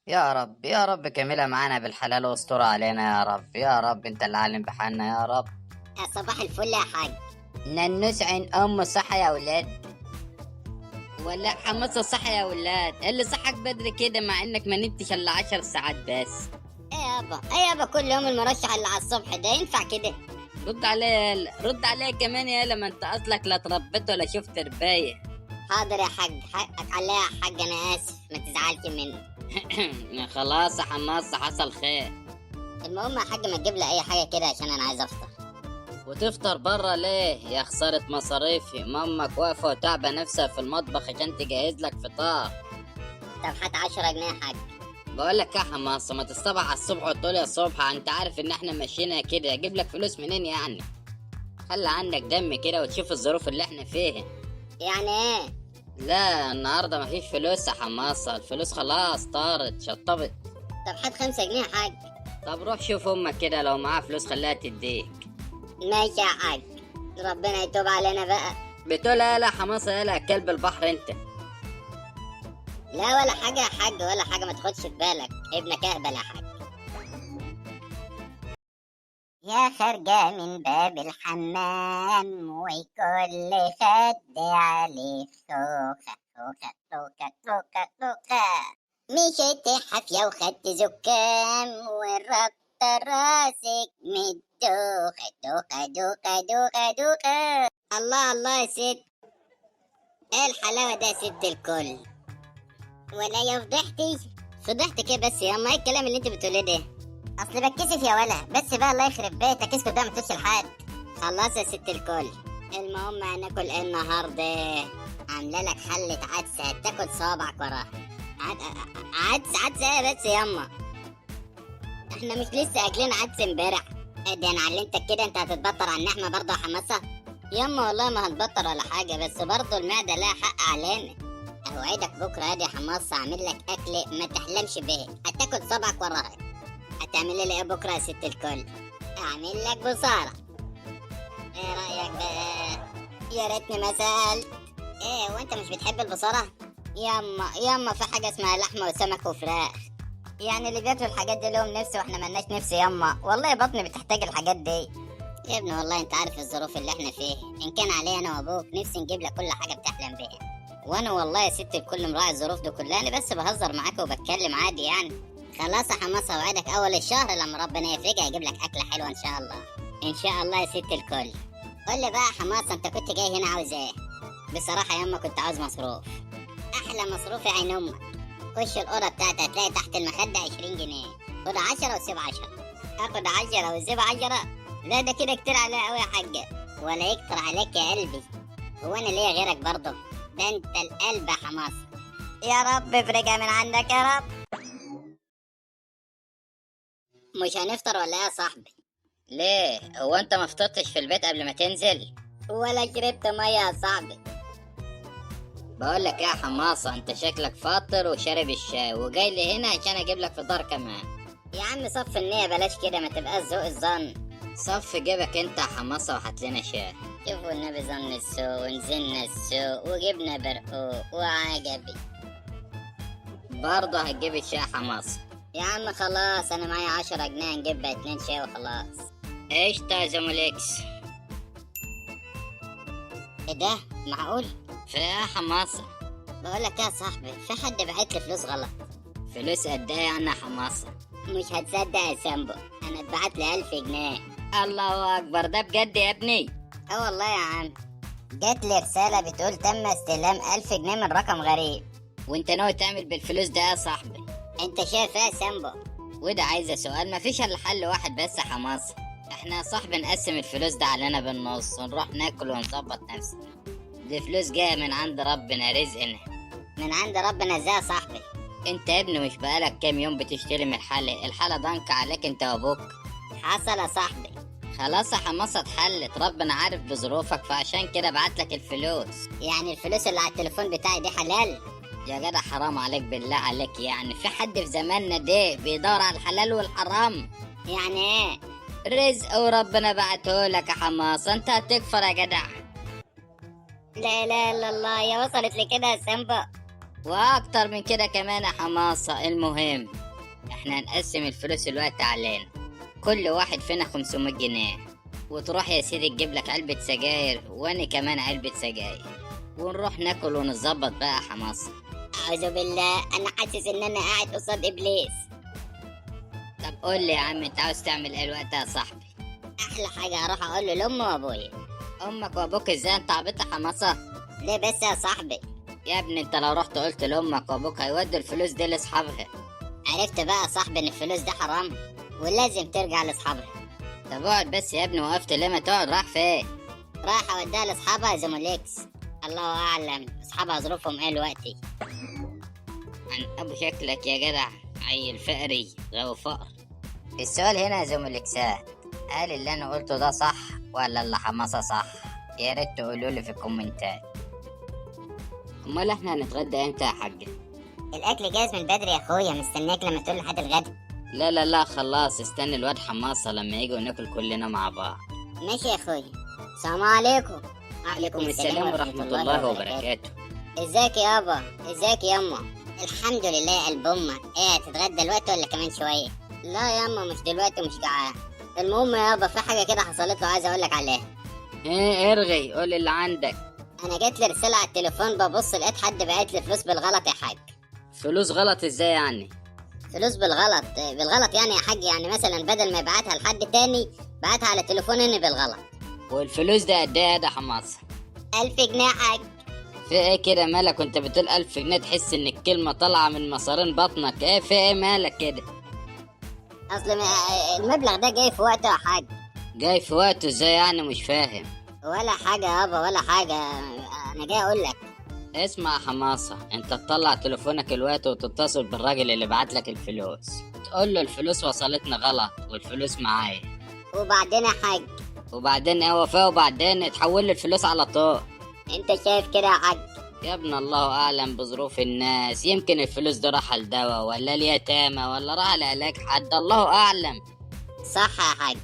يا رب يا رب كملها معانا بالحلال واستر علينا يا رب، يا رب انت اللي عالم بحالنا يا رب. يا صباح الفل يا حاج. ننوس عين ام صح يا ولاد، ولا حمصة صح يا ولاد؟ اللي صحك بدري كده مع انك ما نمتش الا 10 ساعات بس. ايه يابا كل يوم المرشح اللي على الصبح ده ينفع كده؟ رد عليا يالا، رد عليا كمان يالا، ما انت اصلك لا اتربيت ولا شفت تربايه. حاضر يا حاج، حقك عليا يا حاج، انا اسف ما تزعلش مني. خلاص يا حماصة حصل خير. المهم يا حاج ما تجيب لي اي حاجه كده عشان انا عايز افطر. وتفطر برا ليه يا خسارة مصاريفي؟ مامك واقفة وتعبة نفسها في المطبخ عشان تجهز لك فطار. طب هات 10 جنيه يا حاج. بقول لك يا حماصة ما تصطبح على الصبح وتقول يا صبح، انت عارف ان احنا ماشيينها كده، اجيب لك فلوس منين يعني؟ خلي عندك دم كده وتشوف الظروف اللي احنا فيها. يعني ايه؟ لا النهارده مفيش فلوس يا حماصة، الفلوس خلاص طارت شطبت. طب هات 5 جنيه يا حاج. طب روح شوف امك كده لو معاها فلوس خليها تديك. ماشي يا حاج، ربنا يتوب علينا بقى. بتقول لا حماصة يا كلب البحر انت. لا ولا حاجه يا حاج، ولا حاجه، ما تاخدش في بالك، ابنك اهبل يا حاج. يا خارجة من باب الحمام وكل خد عليه خوخة خوخة خوخة خوخة خوخة، مشيت حافية وخدت زكام وربط راسك من الدوخة دوخة دوخة دوخة دوخة. الله الله يا ست، ايه الحلاوة ده يا ست الكل؟ ولا يا فضحتي؟ فضحتك ايه بس يا اما؟ ايه الكلام اللي انت بتقوليه ده؟ اصل بتكسف يا ولا، بس بقى الله يخرب بيتك اسكت بقى ما تقولش لحد. خلاص يا ست الكل، المهم هناكل ايه النهارده؟ عامله لك حله عدس هتاكل صوابعك وراها. عدس ايه بس ياما؟ احنا مش لسه اكلين عدس امبارح؟ ده انا علمتك كده انت هتتبطر على اللحمه برضه يا حماسه؟ ياما والله ما هتبطر ولا حاجه، بس برضه المعده لها حق علينا. اوعدك بكره يا حماسه اعمل لك اكل ما تحلمش به، هتاكل صوابعك وراها. هتعملي لي ايه بكره يا ست الكل؟ اعمل لك بصاره. ايه رايك بقى؟ يا ريتني ما سالت. ايه وانت مش بتحب البصاره؟ ياما في حاجه اسمها لحمه وسمك وفراخ، يعني اللي بياكلوا الحاجات دي لهم نفس واحنا ملناش نفس ياما، والله بطني بتحتاج الحاجات دي. يا ابني والله انت عارف الظروف اللي احنا فيها، ان كان علي انا وابوك نفسي نجيب لك كل حاجه بتحلم بيها، وانا والله يا ست الكل مراعي الظروف دي كلها، انا بس بهزر معاك وبتكلم عادي يعني. خلاص يا حماسه اوعدك اول الشهر لما ربنا يفرجها يجيب لك اكله حلوه ان شاء الله. ان شاء الله يا ست الكل. قول لي بقى يا حماسه انت كنت جاي هنا عاوز ايه؟ بصراحه ياما كنت عاوز مصروف. احلى مصروف يا عين امك. خش الاوضه بتاعتي هتلاقي تحت المخده 20 جنيه، خد 10 وسيب 10. اخد 10 وسيب 10؟ لا ده كده كتير عليا قوي يا حاجه. ولا يكتر عليك يا قلبي، هو انا ليا غيرك برضه؟ ده انت القلب يا حماسه. يا رب افرجها من عندك يا رب. مش هنفطر ولا ايه يا صاحبي؟ ليه هو انت ما فطرتش في البيت قبل ما تنزل؟ ولا شربت ميه يا صاحبي. بقول لك يا حماصة انت شكلك فاطر وشارب الشاي وجاي لي هنا عشان اجيب لك فطار كمان. يا عم صف النية بلاش كده، ما تبقاش ذوق الظن. صف جيبك انت يا حماصة وهات لنا شاي. شوفوا النبي ظن السوق ونزلنا السوق وجبنا برقوق وعجبي. برضه هتجيب الشاي يا حماصة؟ يا عم خلاص انا معايا 10 جنيه نجيب بقى 2 شاي وخلاص. قشطة يا زموليكس. ايه ده معقول؟ في ايه يا حماصة؟ بقول لك يا صاحبي في حد بعت لي فلوس غلط. فلوس قد ايه يعني يا حماصة؟ مش هتصدق يا سامبو، انا اتبعت لي 1000 جنيه. الله اكبر، ده بجد يا ابني؟ اه والله يا عم، جات لي رسالة بتقول تم استلام 1000 جنيه من رقم غريب. وانت ناوي تعمل بالفلوس ده يا صاحبي؟ انت شايف ايه يا سامبو؟ وده عايزة سؤال؟ مفيش الا حل واحد بس يا حماصة، احنا يا صاحبي نقسم الفلوس ده علينا بالنص ونروح ناكل ونظبط نفسنا. دي فلوس جاية من عند ربنا، رزقنا. من عند ربنا ازاي يا صاحبي؟ انت يا ابني مش بقالك كام يوم بتشتري من الحالة ضنك عليك انت وابوك؟ حصل يا صاحبي. خلاص يا حماصة اتحلت، ربنا عارف بظروفك فعشان كده بعتلك الفلوس. يعني الفلوس اللي على التليفون بتاعي دي حلال؟ يا جدع حرام عليك بالله عليك، يعني في حد في زماننا ده بيدور على الحلال والحرام؟ يعني ايه؟ رزق وربنا بعته لك يا حماصة، انت هتكفر يا جدع؟ لا لا الا الله، يا وصلت لكده يا سامبا. واكتر من كده كمان يا حماصة. المهم احنا هنقسم الفلوس الوقت علينا، كل واحد فينا 500 جنيه، وتروح يا سيدي تجيب لك علبة سجاير وانا كمان علبة سجاير، ونروح ناكل ونظبط بقى يا حماصة. اعوذ بالله، انا حاسس ان انا قاعد قصاد ابليس. طب قول لي يا عم انت عاوز تعمل ايه الوقت يا صاحبي؟ احلى حاجه اروح اقول له لامي وابويا. امك وابوك ازاي؟ انت عبيط يا حماصة؟ ليه بس يا صاحبي؟ يا ابني انت لو رحت قلت لامك وابوك هيودوا الفلوس دي لاصحابها. عرفت بقى يا صاحبي ان الفلوس دي حرام ولازم ترجع لاصحابها. طب اقعد بس يا ابني، وقفت ليه؟ ما تقعد. راح فين؟ راح اوديها لاصحابها زموليكس. الله اعلم اصحابها ظروفهم ايه دلوقتي. عن ابو شكلك يا جدع، عيل فقري غاوي فقر. السؤال هنا يا زملكسات، هل اللي انا قلته ده صح ولا اللي حماسة صح؟ يا ريت تقولوا لي في الكومنتات. امال احنا هنتغدى امتى يا حاجة؟ الاكل جاهز من بدري يا اخويا، مستنيك لما تقول لحد الغدا. لا لا لا خلاص، استنى الواد حماسة لما يجوا ناكل كلنا مع بعض. ماشي يا اخويا. السلام عليكم. وعليكم السلام ورحمة الله وبركاته. ازيك يابا؟ ازيك ياما؟ الحمد لله يا قلب امك. ايه هتتغدى دلوقتي ولا كمان شويه؟ لا ياما مش دلوقتي، مش جعان. المهم يابا في حاجه كده حصلت له عايز اقول لك عليها. ايه ارغي، قول اللي عندك. انا جات لي رساله على التليفون، ببص لقيت حد بعت لي فلوس بالغلط يا حاج. فلوس غلط ازاي يعني؟ فلوس بالغلط بالغلط يعني يا حاج، يعني مثلا بدل ما يبعتها لحد تاني بعتها على تليفوني بالغلط. والفلوس ده قد ايه يا حماسة؟ 1000 جنيه يا حاج. في ايه كده مالك وانت بتقول 1000 جنيه؟ تحس ان الكلمة طالعة من مصارين بطنك. ايه في ايه مالك كده؟ اصل المبلغ ده جاي في وقته يا حاج. جاي في وقته ازاي يعني؟ مش فاهم. ولا حاجه يابا ولا حاجه، انا جاي اقول لك. اسمع يا حماسة، انت تطلع تليفونك الوقت وتتصل بالراجل اللي بعت الفلوس، تقول له الفلوس وصلتنا غلط والفلوس معايا. وبعدين يا حاج؟ وبعدين ايه وفاء؟ وبعدين تحول له الفلوس على طول. انت شايف كده يا حاج؟ يا ابن الله اعلم بظروف الناس، يمكن الفلوس دي راح الدواء ولا اليتامى ولا راح لعلاج حد، الله اعلم. صح يا حاج.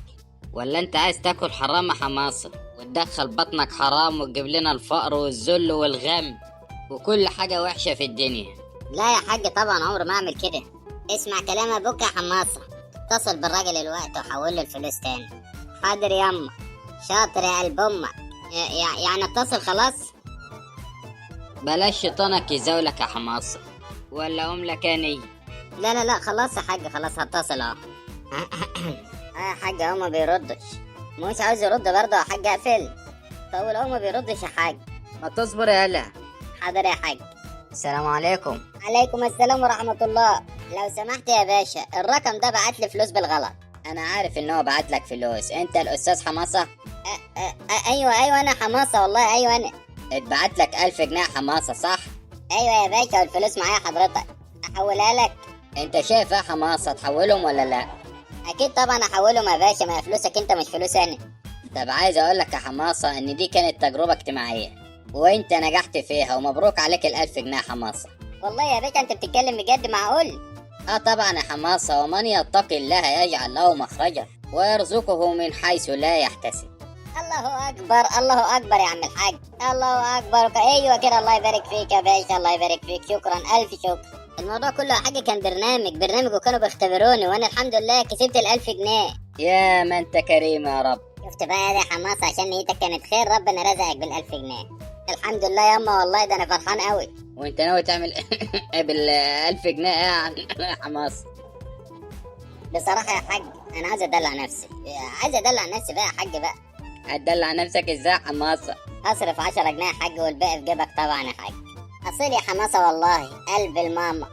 ولا انت عايز تاكل حرام يا حماسة وتدخل بطنك حرام وتجيب لنا الفقر والذل والغم وكل حاجة وحشة في الدنيا؟ لا يا حاج طبعا عمري ما اعمل كده. اسمع كلام ابوك يا حماصة، اتصل بالراجل الوقت وحول له الفلوس تاني. حاضر ياما. شاطر يا قلب امك. يعني اتصل خلاص. بلاش شيطانك يزاولك يا حماسة، ولا لك اني؟ لا لا لا خلاص يا حاج، خلاص هتصل اهو. يا حاج هو ما بيردش. مش عاوز يرد برضه يا حاج، اقفل. طول هو ما بيردش يا حاج. ما تصبر يالا. حاضر يا حاج. السلام عليكم. عليكم السلام ورحمة الله. لو سمحت يا باشا، الرقم ده بعت لي فلوس بالغلط. انا عارف ان هو بعت لك فلوس. انت الاستاذ حماسة؟ ايوه انا حماسة والله، ايوه انا. اتبعت لك 1000 جنيه حماسة صح؟ ايوه يا باشا، والفلوس معايا حضرتك. احولها لك. انت شايف يا حماسة تحولهم ولا لا؟ اكيد طبعا احولهم يا باشا، ما هي فلوسك انت مش فلوس انا. طب عايز اقول لك يا حماسة ان دي كانت تجربة اجتماعية وانت نجحت فيها، ومبروك عليك ال1000 جنيه يا حماسة. والله يا باشا انت بتتكلم بجد؟ معقول؟ طبعا يا حماسة، ومن يتقي الله يجعل له مخرجا ويرزقه من حيث لا يحتسب. الله اكبر الله اكبر يا عم الحاج، الله اكبر. ايوه كده، الله يبارك فيك يا باشا، الله يبارك فيك. شكرا الف شكر. الموضوع كله يا حاجه كان برنامج وكانوا بيختبروني، وانا الحمد لله كسبت ال1000 جنيه. يا ما انت كريم يا رب. شفت بقى يا حماسة، عشان نيتك كانت خير ربنا رزقك بال1000 جنيه. الحمد لله ياما، والله ده انا فرحان قوي. وانت ناوي تعمل بال1000 جنيه ايه يا حماسة؟ بصراحة يا حاج انا عايز ادلع نفسي، بقى يا حاج بقى. هتدلع نفسك ازاي يا حماسة؟ اصرف 10 جنيه يا حاج والباقي في جيبك طبعا يا حاج. اصيل يا حماسة والله، قلب الماما.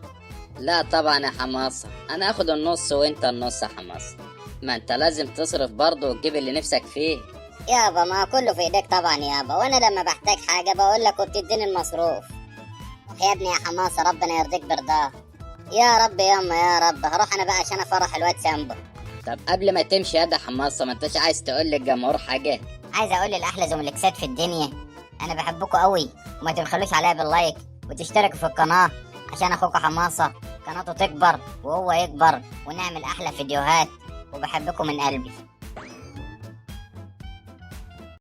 لا طبعا يا حماسة، انا اخد النص وانت النص يا حماسة. ما انت لازم تصرف برضه وتجيب اللي نفسك فيه. يابا ما كله في ايديك طبعا يابا، وانا لما بحتاج حاجة بقول لك وبتديني المصروف. يا ابني يا حماسة ربنا يرضيك برضاه. يا رب ياما يا رب. هروح انا بقى عشان افرح الواد سامبو. طب قبل ما تمشي يا حماسة، ما انتش عايز تقول للجمهور حاجة؟ عايز اقول لاحلى زملكسات في الدنيا، انا بحبكم قوي، وما تبخلوش عليا باللايك وتشتركوا في القناة عشان اخوكم حماسة قناته تكبر وهو يكبر ونعمل احلى فيديوهات، وبحبكم من قلبي.